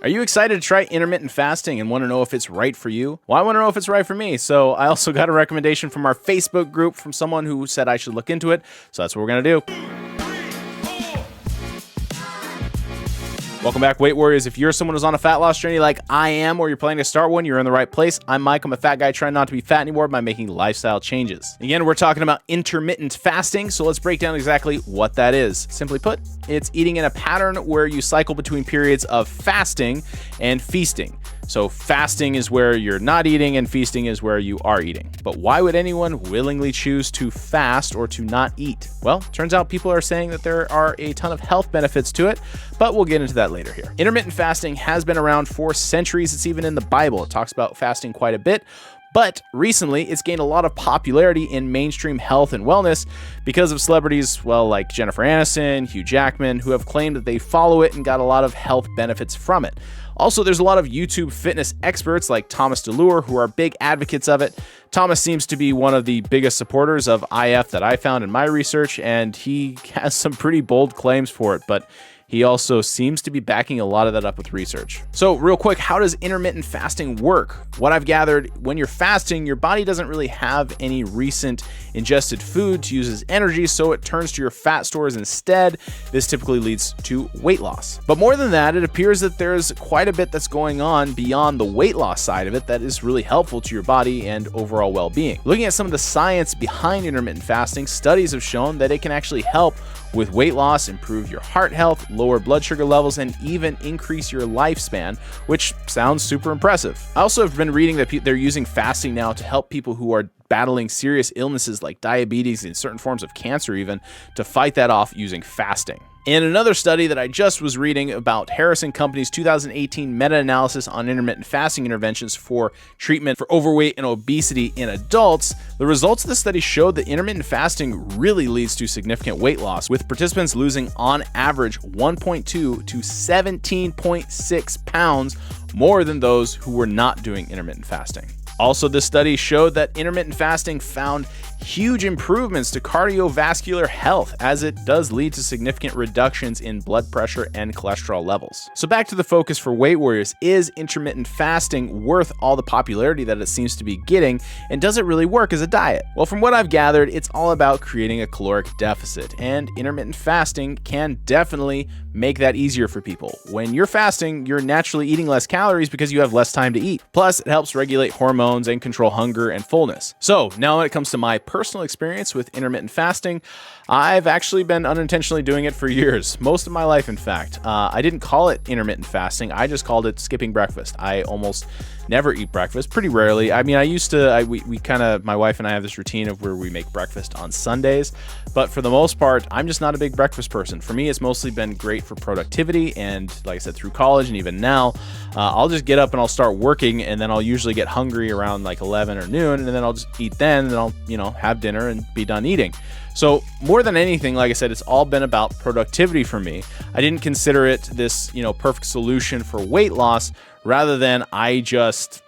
Are you excited to try intermittent fasting and want to know if it's right for you? Well, I want to know if it's right for me. So I also got a recommendation from our Facebook group from someone who said I should look into it. So that's what we're going to do. Welcome back, Weight Warriors. If you're someone who's on a fat loss journey like I am, or you're planning to start one, you're in the right place. I'm Mike. I'm a fat guy trying not to be fat anymore by making lifestyle changes. Again, we're talking about intermittent fasting, so let's break down exactly what that is. Simply put, it's eating in a pattern where you cycle between periods of fasting and feasting. So fasting is where you're not eating and feasting is where you are eating. But why would anyone willingly choose to fast or to not eat? Well, turns out people are saying that there are a ton of health benefits to it, but we'll get into that later here. Intermittent fasting has been around for centuries. It's even in the Bible. It talks about fasting quite a bit. But recently, it's gained a lot of popularity in mainstream health and wellness because of celebrities, well, like Jennifer Aniston, Hugh Jackman, who have claimed that they follow it and got a lot of health benefits from it. Also, there's a lot of YouTube fitness experts like Thomas DeLure who are big advocates of it. Thomas seems to be one of the biggest supporters of IF that I found in my research, and he has some pretty bold claims for it, but he also seems to be backing a lot of that up with research. So real quick, how does intermittent fasting work? What I've gathered, when you're fasting, your body doesn't really have any recent ingested food to use as energy, so it turns to your fat stores instead. This typically leads to weight loss. But more than that, it appears that there's quite a bit that's going on beyond the weight loss side of it that is really helpful to your body and overall well-being. Looking at some of the science behind intermittent fasting, studies have shown that it can actually help with weight loss, improve your heart health, lower blood sugar levels, and even increase your lifespan, which sounds super impressive. I also have been reading that they're using fasting now to help people who are battling serious illnesses like diabetes and certain forms of cancer even, to fight that off using fasting. In another study that I just was reading about Harrison Company's 2018 meta-analysis on intermittent fasting interventions for treatment for overweight and obesity in adults, the results of the study showed that intermittent fasting really leads to significant weight loss, with participants losing on average 1.2 to 17.6 pounds more than those who were not doing intermittent fasting. Also, this study showed that intermittent fasting found huge improvements to cardiovascular health, as it does lead to significant reductions in blood pressure and cholesterol levels. So back to the focus for Weight Warriors, is intermittent fasting worth all the popularity that it seems to be getting, and does it really work as a diet? Well, from what I've gathered, it's all about creating a caloric deficit, and intermittent fasting can definitely make that easier for people. When you're fasting, you're naturally eating less calories because you have less time to eat. Plus, it helps regulate hormones and control hunger and fullness. So now when it comes to my personal experience with intermittent fasting, I've actually been unintentionally doing it for years, most of my life, in fact. I didn't call it intermittent fasting. I just called it skipping breakfast. I almost never eat breakfast, pretty rarely. I mean, I used to, we kind of, my wife and I have this routine of where we make breakfast on Sundays, but for the most part, I'm just not a big breakfast person. For me, it's mostly been great for productivity, and like I said, through college and even now, I'll just get up and I'll start working, and then I'll usually get hungry around like 11 or noon, and then I'll just eat then, and then I'll, have dinner and be done eating. So more than anything, like I said, it's all been about productivity for me. I didn't consider it this, perfect solution for weight loss, rather than I just,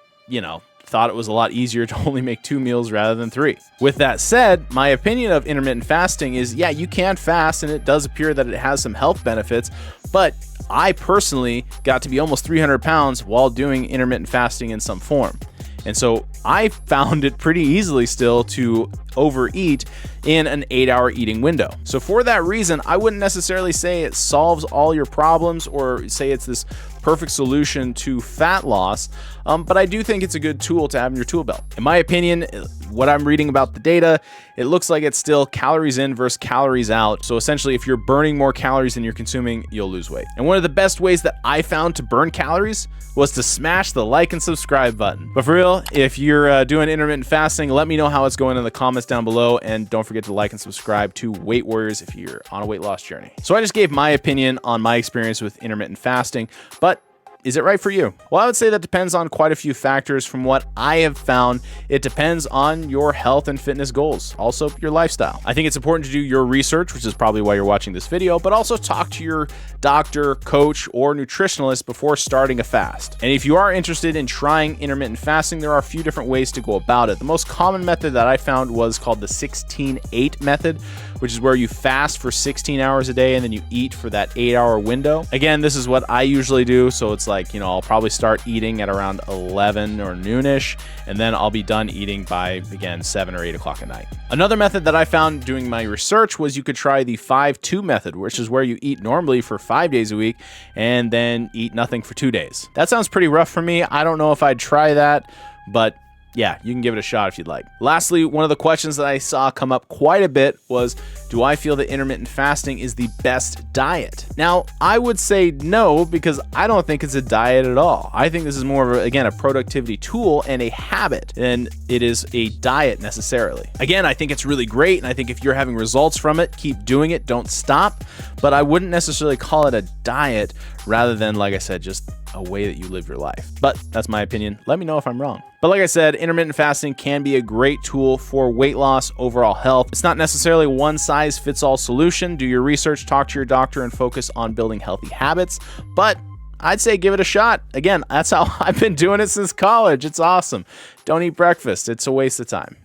thought it was a lot easier to only make 2 meals rather than 3. With that said, my opinion of intermittent fasting is, yeah, you can fast, and it does appear that it has some health benefits, but I personally got to be almost 300 pounds while doing intermittent fasting in some form. And so I found it pretty easily still to overeat in an 8-hour eating window. So for that reason, I wouldn't necessarily say it solves all your problems or say it's this perfect solution to fat loss, but I do think it's a good tool to have in your tool belt. In my opinion, what I'm reading about the data, it looks like it's still calories in versus calories out. So essentially, if you're burning more calories than you're consuming, you'll lose weight. And one of the best ways that I found to burn calories was to smash the like and subscribe button. But for real, if you're doing intermittent fasting, let me know how it's going in the comments down below, and don't forget to like and subscribe to Weight Warriors if you're on a weight loss journey. So I just gave my opinion on my experience with intermittent fasting, but is it right for you? Well, I would say that depends on quite a few factors. From what I have found, it depends on your health and fitness goals, also your lifestyle. I think it's important to do your research, which is probably why you're watching this video, but also talk to your doctor, coach, or nutritionalist before starting a fast. And if you are interested in trying intermittent fasting, there are a few different ways to go about it. The most common method that I found was called the 16-8 method, which is where you fast for 16 hours a day and then you eat for that 8-hour window. Again, this is what I usually do, so it's like, I'll probably start eating at around 11 or noonish, and then I'll be done eating by, again, 7 or 8 o'clock at night. Another method that I found doing my research was you could try the 5-2 method, which is where you eat normally for 5 days a week and then eat nothing for 2 days. That sounds pretty rough for me. I don't know if I'd try that, but yeah, you can give it a shot if you'd like. Lastly, one of the questions that I saw come up quite a bit was, do I feel that intermittent fasting is the best diet? Now, I would say no, because I don't think it's a diet at all. I think this is more of, again, a productivity tool and a habit than it is a diet necessarily. Again, I think it's really great, and I think if you're having results from it, keep doing it, don't stop, but I wouldn't necessarily call it a diet rather than, like I said, just a way that you live your life. But that's my opinion. Let me know if I'm wrong. But like I said, intermittent fasting can be a great tool for weight loss, overall health. It's not necessarily one size fits all solution. Do your research, talk to your doctor, and focus on building healthy habits. But I'd say give it a shot. Again, that's how I've been doing it since college. It's awesome. Don't eat breakfast. It's a waste of time.